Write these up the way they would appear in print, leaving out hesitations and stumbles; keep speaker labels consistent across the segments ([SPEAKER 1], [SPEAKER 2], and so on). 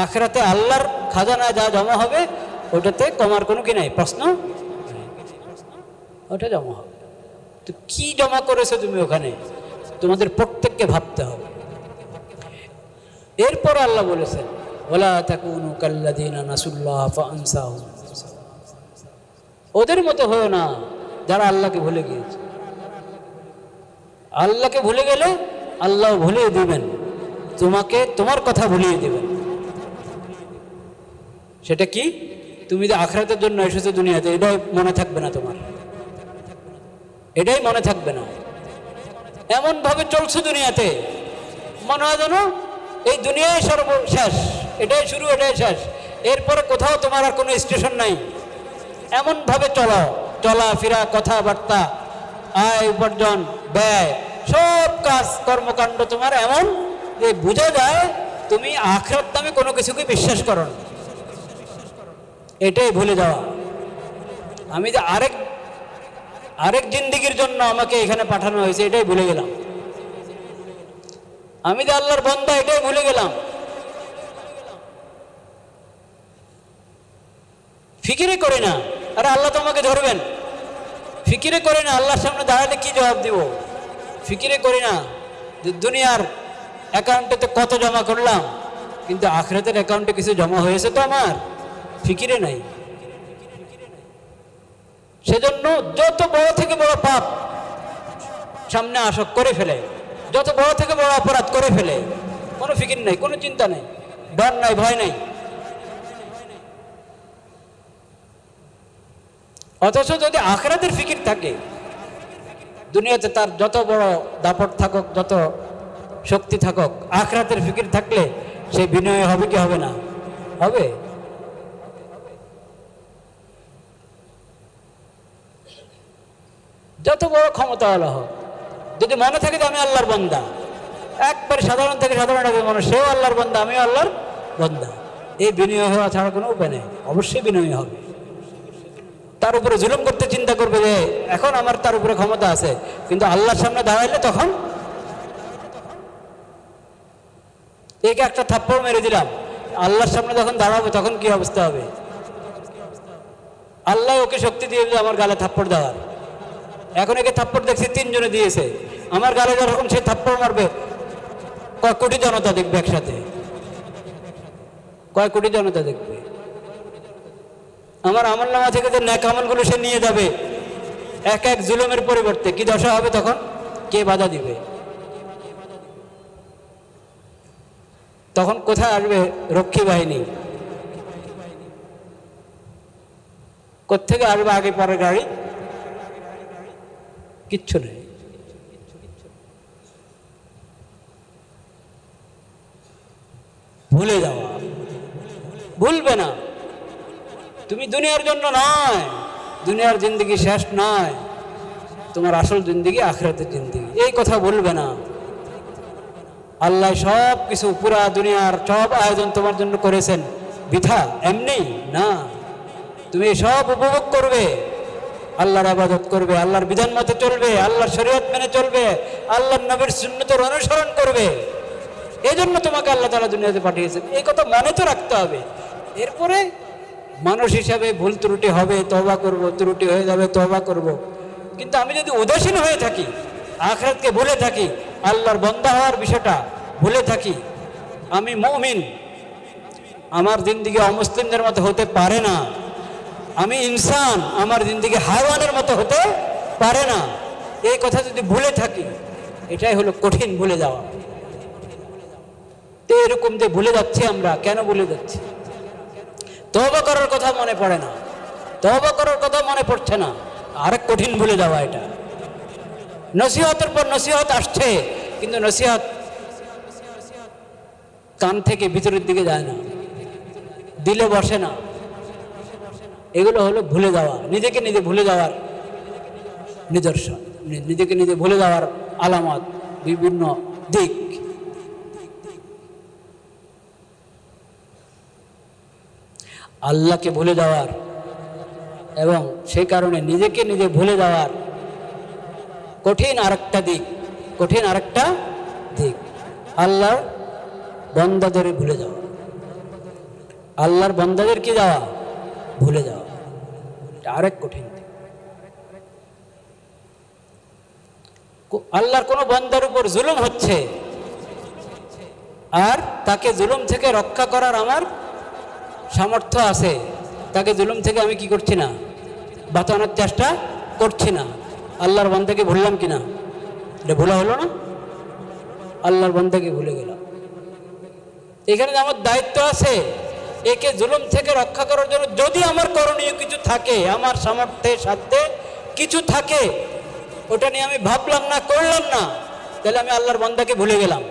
[SPEAKER 1] আখিরাতে আল্লাহর খাজানা যা জমা হবে ওটাতে কমার কোনো কি নাই, প্রশ্ন ওটা জমা হবে। তো কি জমা করেছো তুমি ওখানে, তোমাদের প্রত্যেককে ভাবতে হবে। এরপর আল্লাহ বলেছেন ওয়ালা তাকুনু কাল্লাযীনা নাসুল্লাহ ফাআনসাহুম, ওদের মতো হয়ো না যারা আল্লাহকে ভুলে গিয়েছে। আল্লাহকে ভুলে গেলে আল্লাহ ভুলিয়ে দিবেন, তোমাকে তোমার কথা ভুলিয়ে দিবেন। সেটা কি? তুমি যে আখিরাতের জন্য এসেছো দুনিয়াতে, এটাই মনে থাকবে না তোমার, এটাই মনে থাকবে না। এমন ভাবে চলছো দুনিয়াতে, মনে হয় যেন এই দুনিয়ায় সর্বশেষ, এটাই শুরু এটাই শেষ, এরপরে কোথাও তোমার আর কোনো স্টেশন নাই। এমন ভাবে চলো, চলাফেরা, কথাবার্তা, আয় উপার্জন, ব্যয়, সব কাজ কর্মকাণ্ড তোমার এমন যে বোঝা যায় তুমি আখিরাত নামে কোনো কিছুকে বিশ্বাস করো না। এটাই ভুলে যাওয়া। আমি যে আরেক জিন্দিগির জন্য আমাকে এখানে পাঠানো হয়েছে এটাই ভুলে গেলাম। আমি যে আল্লাহর বান্দা এটাই ভুলে গেলাম। ফিকিরে করি না, আরে আল্লাহ তো আমাকে ধরবেন, ফিকিরে করি না আল্লাহর সামনে দাঁড়ালে কি জবাব দিব, ফিকিরে করি না যে দুনিয়ার অ্যাকাউন্টে তো কত জমা করলাম, কিন্তু আখিরাতের অ্যাকাউন্টে কিছু জমা হয়েছে তো আমার, ফিকিরে নাই। সেজন্য যত বড় থেকে বড় পাপ সামনে আসক করে ফেলে, যত বড় থেকে বড় অপরাধ করে ফেলে, কোনো ফিকির নাই, কোনো চিন্তা নেই, ডর নাই, ভয় নাই। অথচ যদি আখিরাতের ফিকির থাকে, দুনিয়াতে তার যত বড় দাপট থাকুক, যত শক্তি থাকুক, আখিরাতের ফিকির থাকলে সে বিনয় হবে কি হবে না? হবে। যত বড় ক্ষমতাওয়ালা হোক, যদি মনে থাকে যে আমি আল্লাহর বান্দা, একবার সাধারণ থেকে সাধারণ মানুষ, সেও আল্লাহর বান্দা, আমিও আল্লাহর বান্দা, এই বিনয় হওয়া ছাড়া কোনো উপায় নেই। অবশ্যই বিনয় হবে। তার উপরে জুলুম করতে চিন্তা করবে যে এখন আমার তার উপরে ক্ষমতা আছে, কিন্তু আল্লাহর সামনে দাঁড়াইলে তখন একে একটা থাপ্পড় মেরে দিলাম, আল্লাহর সামনে যখন দাঁড়াবে তখন কি অবস্থা হবে? আল্লাহ ওকে শক্তি দিয়ে দিল আমার গালে থাপ্পড় দেওয়ার। এখন একে থাপ্পড় দেখছি 3 জনে দিয়েছে, আমার গালে যখন সে থাপ্পড় মারবে কয় কোটি জনতা দেখবে একসাথে, কয় কোটি জনতা দেখবে। আমার আমলনামা থেকে যে নেক আমলগুলো সে নিয়ে যাবে এক এক জুলুমের পরিবর্তে, কি দশা হবে তখন? কে বাধা দিবে? তখন কোথায় আসবে রক্ষী বাহিনী? কোত্থেকে আসবে আগে পরের গাড়ি? কিচ্ছু নেই। ভুলে যাওয়া, ভুলবে না। তুমি দুনিয়ার জন্য নয়, দুনিয়ার জিন্দেগি শেষ নয়, তোমার আসল জিন্দেগি আখিরাতের জিন্দেগি, এই কথা বলবে না। আল্লাহ সব কিছু, পুরা দুনিয়ার সব আয়োজন তোমার জন্য করেছেন বৃথা এমনি না। তুমি সব উপভোগ করবে, আল্লাহর ইবাদত করবে, আল্লাহর বিধান মতে চলবে, আল্লাহর শরীয়ত মেনে চলবে, আল্লাহর নবীর সুন্নতের অনুসরণ করবে। এই জন্য তোমাকে আল্লাহ তাআলা দুনিয়াতে পাঠিয়েছেন, এই কথা মনে তো রাখতে হবে। এরপরে মানুষ হিসাবে ভুল ত্রুটি হবে, তওবা করব, ত্রুটি হয়ে যাবে, তওবা করব। কিন্তু আমি যদি উদাসীন হয়ে থাকি, আখিরাতকে ভুলে থাকি, আল্লাহর বান্দা হওয়ার বিষয়টা ভুলে থাকি, আমি মুমিন, আমার জিন্দেগি অমুসলিমদের মতো হতে পারে না, আমি ইনসান, আমার জিন্দেগি হায়ওয়ানের মতো হতে পারে না, এই কথা যদি ভুলে থাকি, এটাই হলো কঠিন ভুলে যাওয়া। তো এরকম যে ভুলে যাচ্ছি আমরা, কেন ভুলে যাচ্ছি? তওবা করার কথা মনে পড়ে না, তওবা করার কথা মনে পড়ছে না, আরেক কঠিন ভুলে যাওয়া এটা। নসিহতের পর নসিহত আসছে, কিন্তু নসিহত কান থেকে ভিতরের দিকে যায় না, দিলে বসে না। এগুলো হলো ভুলে যাওয়া, নিজেকে নিজে ভুলে যাওয়ার নিদর্শন, নিজেকে নিজে ভুলে যাওয়ার আলামত, বিভিন্ন দিক। আল্লাহকে ভুলে যাওয়ার এবং সেই কারণে নিজেকে নিজে ভুলে যাওয়ার কঠিন আরেকটা দিক, কঠিন আরেকটা দিক আল্লাহর বান্দাদের ভুলে যাওয়া। আল্লাহর বান্দাদের কি যাওয়া, ভুলে যাওয়া, এটা আরেক কঠিন দিক। আল্লাহর কোনো বান্দার উপর জুলুম হচ্ছে, আর তাকে জুলুম থেকে রক্ষা করার আমার সামর্থ্য আছে, তাকে জুলুম থেকে আমি কি করছি না, বাঁচানোর চেষ্টা করছি না। আল্লাহর বান্দাকে ভুললাম কিনা? এটা ভুলা হলো না? আল্লাহর বান্দাকে ভুলে গেলাম। এখানে আমার দায়িত্ব আছে একে জুলুম থেকে রক্ষা করার জন্য। যদি আমার করণীয় কিছু থাকে, আমার সামর্থ্যের সাথে কিছু থাকে, ওটা নিয়ে আমি ভাবলাম না, করলাম না, তাহলে আমি আল্লাহর বান্দাকে ভুলে গেলাম।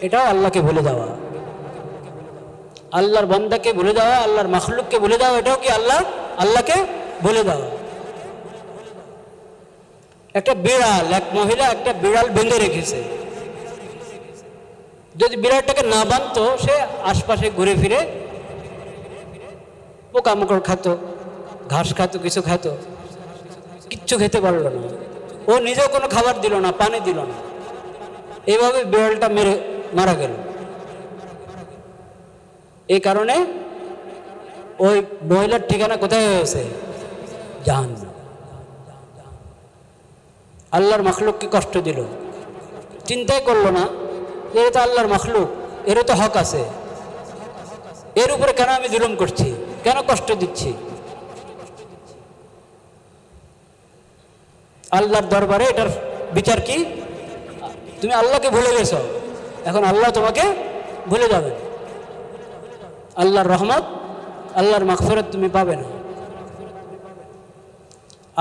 [SPEAKER 1] এটাও আল্লাহকে ভুলে যাওয়া। আল্লাহর বান্দাকে ভুলে যাওয়া, আল্লাহর মাখলুককে ভুলে যাওয়া, এটাও কি আল্লাহকে ভুলে যাওয়া। একটা বিড়াল, এক মহিলা একটা বিড়াল বেঁধে রেখেছে। যদি বিড়ালটাকে না বাঁধতো, সে আশপাশে ঘুরে ফিরে পোকামাকড় খাতো, ঘাস খাতো, কিছু খাতো, কিচ্ছু খেতে পারলো না। ও নিজেও কোনো খাবার দিল না, পানি দিল না। এইভাবে বিড়ালটা মারা গেল। এই কারণে ওই মহিলার ঠিকানা কোথায় হয়েছে? জাহান্নাম। আল্লাহর মাখলুককে কষ্ট দিল, চিন্তাই করলো না এর তো আল্লাহর মাখলুক, এরও তো হক আছে, এর উপরে কেন আমি জুলুম করছি, কেন কষ্ট দিচ্ছি? আল্লাহর দরবারে এটার বিচার কি? তুমি আল্লাহকে ভুলে গেছো, এখন আল্লাহ তোমাকে ভুলে যাবেন। আল্লাহর রহমত, আল্লাহর মাগফিরাত তুমি পাবে না।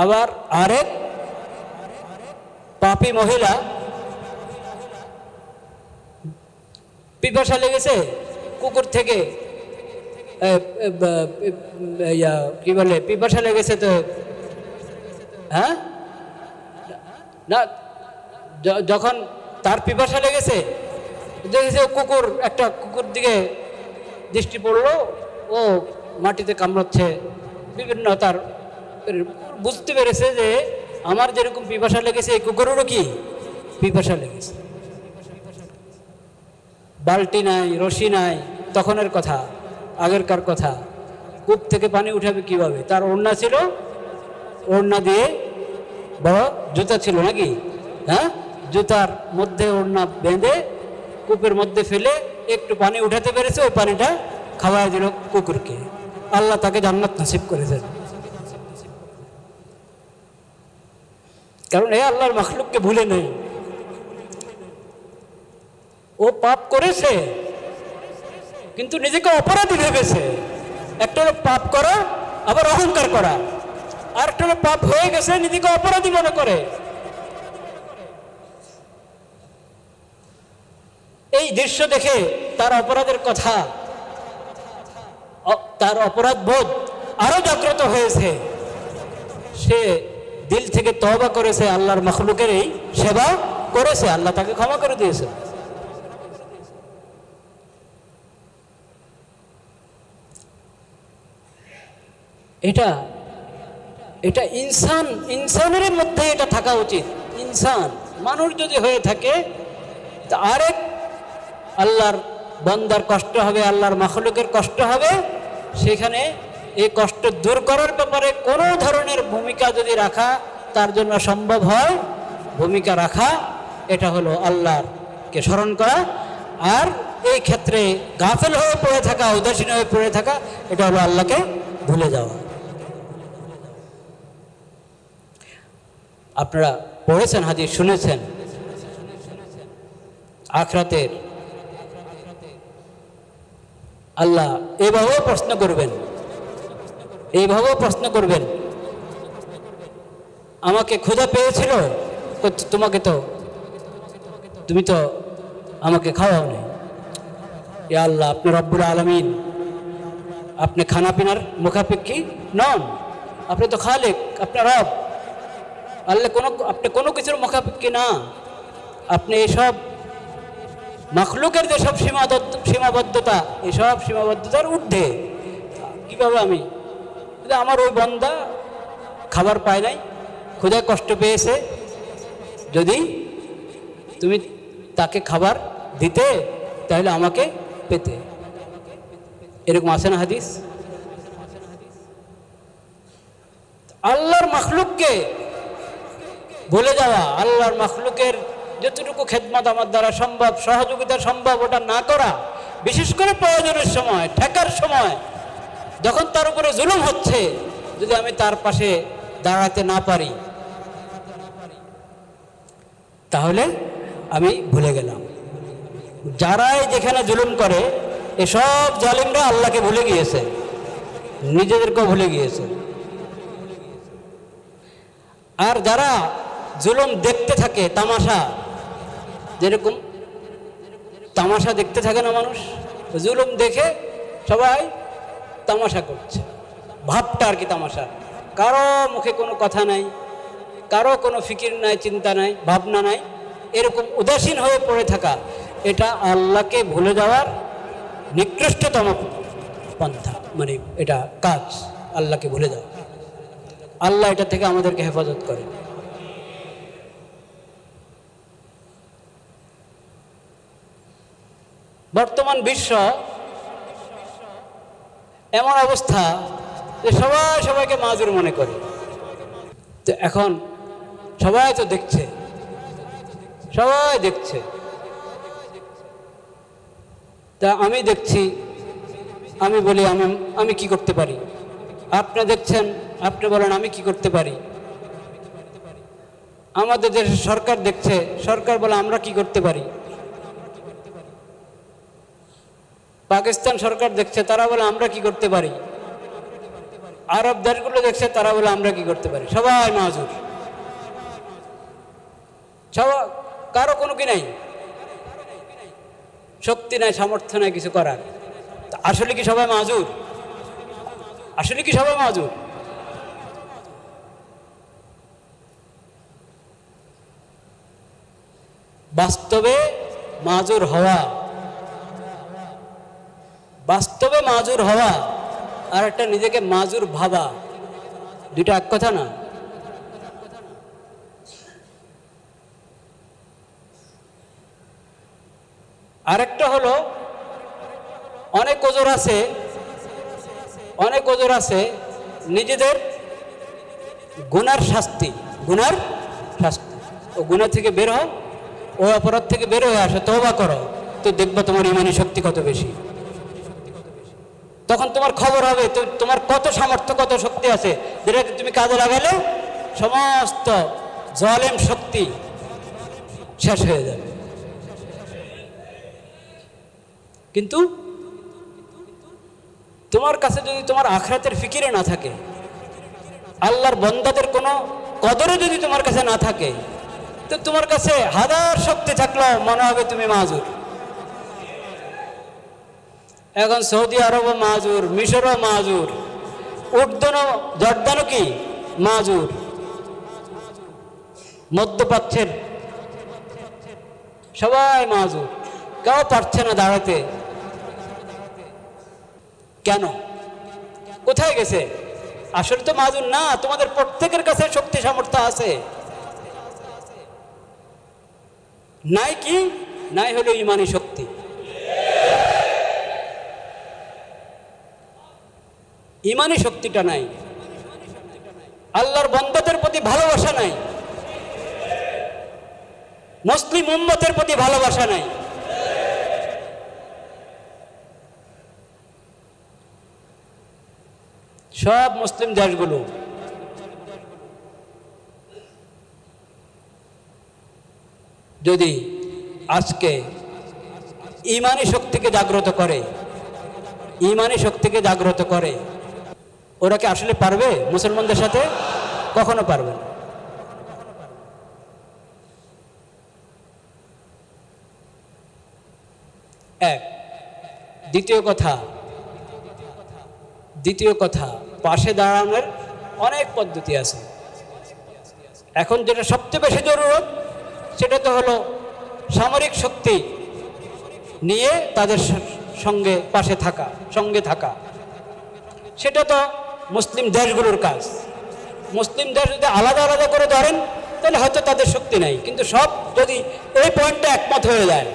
[SPEAKER 1] আবার আরেক পাপী মহিলা, পিপাসা লেগেছে, কুকুর থেকে কি বলে, পিপাসা লেগেছে তো, হ্যাঁ না, যখন তার পিপাসা লেগেছে, দেখেছে একটা কুকুর দিকে দৃষ্টি পড়লো, ও মাটিতে কামড়াচ্ছে বিভিন্ন, তার বুঝতে পেরেছে যে আমার যেরকম পিপাসা লেগেছে এই কুকুরেরও কি পিপাসা লেগেছে। বালতি নাই, রশি নাই, তখনের কথা, আগেরকার কথা। কূপ থেকে পানি উঠাবে কিভাবে? তার ওড়না ছিল, ওড়না দিয়ে বড় জুতা ছিল নাকি, হ্যাঁ, জুতার মধ্যে ওড়না বেঁধে কূপের মধ্যে ফেলে একটু পানি উঠাতে পেরেছে, ওই পানিটা খাওয়াই দিল কুকুরকে। আল্লাহ তাকে জান্নাত নসিব করেছেন, কারণ এ আল্লাহর মাখলুককে ভুলে নেই। ও পাপ করেছে কিন্তু নিজেকে অপরাধী ভেবেছে। একটা হলো পাপ করা, আবার অহংকার করা, আর একটা হলো পাপ হয়ে গেছে নিজেকে অপরাধী মনে করে। এই দৃশ্য দেখে তার অপরাধের কথা, তার অপরাধ বোধ আরো জাগ্রত হয়েছে। সে দিল থেকে তওবা করেছে, আল্লাহর মাখলুকের এই সেবা করেছে, আল্লাহ তাকে ক্ষমা করে দিয়েছে। এটা ইনসানের মধ্যে এটা থাকা উচিত। ইনসান মানুষ যদি হয়ে থাকে, তা আরেক আল্লাহর বান্দার কষ্ট হবে, আল্লাহর মাখলুকের কষ্ট হবে, সেখানে এই কষ্ট দূর করার ব্যাপারে কোনো ধরনের ভূমিকা যদি রাখা তার জন্য সম্ভব হয়, ভূমিকা রাখা, এটা হলো আল্লাহকে স্মরণ করা। আর এই ক্ষেত্রে গাফেল হয়ে পড়ে থাকা, উদাসীন হয়ে পড়ে থাকা, এটা হলো আল্লাহকে ভুলে যাওয়া। আপনারা পড়েছেন, হাদিস শুনেছেন, আখিরাতের আল্লাহ এইভাবেও প্রশ্ন করবেন, এইভাবেও প্রশ্ন করবেন, আমাকে ক্ষুধা পেয়েছিল, তুমি তো আমাকে খাওয়াও নাই। এ আল্লাহ, আপনি রব্বুল আলামিন, আপনি খানা পিনার মুখাপেক্ষী নন, আপনি তো খালেক, আপনার রব। আল্লাহ আপনি কোনো কিছুর মুখাপেক্ষী না। আপনি এসব মাখলুকের যেসব সীমাবদ্ধতা, এসব সীমাবদ্ধতার ঊর্ধ্বে। কীভাবে আমি, আমার ওই বান্দা খাবার পায় নাই, ক্ষুধায় কষ্ট পেয়েছে, যদি তুমি তাকে খাবার দিতে তাহলে আমাকে পেতে। এরকম আছে না হাদিস? আল্লাহর মাখলুককে ভুলে যাওয়া, আল্লাহর মাখলুকের যতটুকু খেদমত আমার দ্বারা সম্ভব, সহযোগিতা সম্ভব, ওটা না করা, বিশেষ করে প্রয়োজনের সময়, ঠেকার সময়, যখন তার উপরে জুলুম হচ্ছে, যদি আমি তার পাশে দাঁড়াতে না পারি, তাহলে আমি ভুলে গেলাম। যারাই যেখানে জুলুম করে, এসব জালিমরা আল্লাহকে ভুলে গিয়েছে, নিজেদেরকেও ভুলে গিয়েছে। আর যারা জুলুম দেখতে থাকে, তামাশা, যেরকম তামাশা দেখতে থাকে না মানুষ, জুলুম দেখে সবাই তামাশা করছে, ভাবটা আর কি তামাশা। কারো মুখে কোনো কথা নাই, কারো কোনো ফিকির নাই, চিন্তা নাই, ভাবনা নাই, এরকম উদাসীন হয়ে পড়ে থাকা, এটা আল্লাহকে ভুলে যাওয়ার নিকৃষ্টতম পন্থা, মানে এটা কাজ, আল্লাহকে ভুলে যাওয়া। আল্লাহ এটা থেকে আমাদেরকে হেফাজত করে। বর্তমান বিশ্ব এমন অবস্থা যে সবাই সবাইকে মাজুর মনে করে। তো এখন সবাই তো দেখছে, সবাই দেখছে, তা আমি দেখছি, আমি বলি আমি কি করতে পারি, আপনি দেখছেন, আপনি বলেন আমি কি করতে পারি। আমাদের দেশের সরকার দেখছে, সরকার বলে আমরা কি করতে পারি। পাকিস্তান সরকার দেখছে, তারা বলে আমরা কি করতে পারি। আরব দেশগুলো দেখছে, তারা বলে আমরা কি করতে পারি। সবাই মাজুর, সবাই, কারো কোনো কি নাই, শক্তি নাই, সামর্থ্য নাই কিছু করার। আসলে কি সবাই মাজুর? আসলে কি সবাই মাজুর? বাস্তবে মাজুর হওয়া, বাস্তবে মাজুর হওয়া আর একটা নিজেকে মাজুর ভাবা, দুইটা এক কথা না। আরেকটা হলো অনেক ওজোর আছে, অনেক ওজোর আছে নিজেদের গুনার শাস্তি, গুনার শাস্তি। ও গুনাহ থেকে বের হও, ও অপরাধ থেকে বের হয়ে আসো, তওবা করো, তো দেখবা তোমার ঈমানি শক্তি কত বেশি। তখন তোমার খবর হবে তোমার কত সামর্থ্য, কত শক্তি আছে, যেটাকে তুমি কাজে লাগালে সমস্ত জালেম শক্তি শেষ হয়ে যাবে। কিন্তু তোমার কাছে যদি তোমার আখিরাতের ফিকিরে না থাকে, আল্লাহর বান্দাদের কোনো কদরে যদি তোমার কাছে না থাকে, তো তোমার কাছে হাজার শক্তি থাকলেও মনে হবে তুমি মাজুর। এখন সৌদি আরবও মাজুর, মিশরও মাজুর, উর্দনও জর্দানও কি মাজুর, মধ্যপ্রাচ্যের সবাই মাজুর, কেউ পারছে না দাঁড়াতে। কেন? কোথায় গেছে? আসলে তো মাজুর না, তোমাদের প্রত্যেকের কাছে শক্তি সামর্থ্য আছে। নাই কি? নাই হলো ঈমানি শক্তি। ঈমানি শক্তিটা নাই, আল্লাহর বান্দাদের প্রতি ভালোবাসা নাই, মুসলিম উম্মতের প্রতি ভালোবাসা নাই। সব মুসলিম দেশগুলো যদি আজকে ঈমানি শক্তিকে জাগ্রত করে, ঈমানি শক্তিকে জাগ্রত করে, ওরা কি আসলে পারবে মুসলমানদের সাথে? কখনো পারবে না। এক। দ্বিতীয় কথা, পাশে দাঁড়ানোর অনেক পদ্ধতি আছে। এখন যেটা সবচেয়ে বেশি জরুরত, সেটা তো হলো সামরিক শক্তি নিয়ে তাদের সঙ্গে পাশে থাকা, সঙ্গে থাকা। সেটা তো মুসলিম দেশগুলোর কাজ। মুসলিম দেশ যদি আলাদা আলাদা করে ধরেন, তাহলে হয়তো তাদের শক্তি নাই। কিন্তু সব যদি এই পয়েন্টটা একমত হয়ে যায়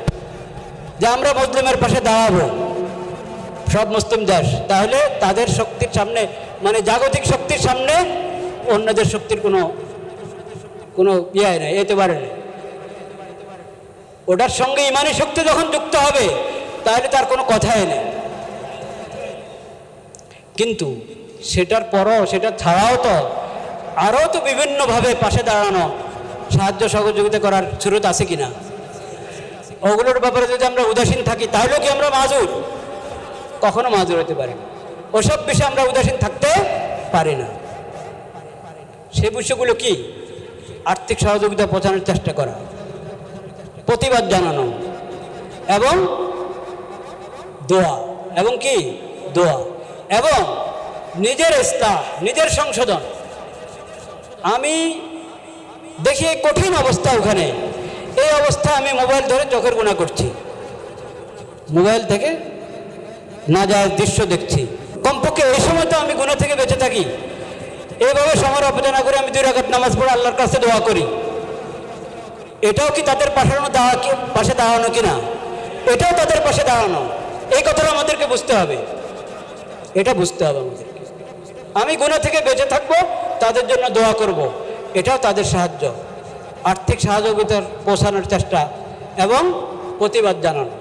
[SPEAKER 1] যে আমরা মুসলিমের পাশে দাঁড়াবো, সব মুসলিম দেশ, তাহলে তাদের শক্তির সামনে মানে জাগতিক শক্তির সামনে অন্যদের শক্তির কোনো কোনো ইয়ে নেই, এতে পারে নেই। ওটার সঙ্গে ইমানি শক্তি যখন যুক্ত হবে তাহলে তার কোনো কথাই নেই। কিন্তু সেটার পরও সেটা ছাড়াও তো আরও তো বিভিন্নভাবে পাশে দাঁড়ানো, সাহায্য সহযোগিতা করার সুরত আছে কিনা? ওগুলোর ব্যাপারে যদি আমরা উদাসীন থাকি তাহলেও কি আমরা মাজুর? কখনো মাজুর হতে পারি না। ওসব বিষয়ে আমরা উদাসীন থাকতে পারি না। সেই বিষয়গুলো কি? আর্থিক সহযোগিতা পৌঁছানোর চেষ্টা করা, প্রতিবাদ জানানো এবং দোয়া, এবং কি দোয়া, এবং নিজের ইসলাহ, নিজের সংশোধন। আমি দেখি এই কঠিন অবস্থা ওখানে, এই অবস্থা আমি মোবাইল ধরে চোখের গুণা করছি, মোবাইল থেকে না যায় দৃশ্য দেখছি। কমপক্ষে এই সময় তো আমি গুণা থেকে বেঁচে থাকি। এইভাবে সময় অপচয় না করে আমি 2 রাকাত নামাজ পড়ে আল্লাহর কাছে দোয়া করি। এটাও কি তাদের পাশে দাঁড়ানো কিনা? এটাও তাদের পাশে দাঁড়ানো। এই কথাটা আমাদেরকে বুঝতে হবে, এটা বুঝতে হবে আমাদেরকে। আমি গুনাহ থেকে বেঁচে থাকবো, তাদের জন্য দোয়া করব, এটাও তাদের সাহায্য, আর্থিক সহযোগিতার পৌঁছানোর চেষ্টা এবং প্রতিবাদ জানানো।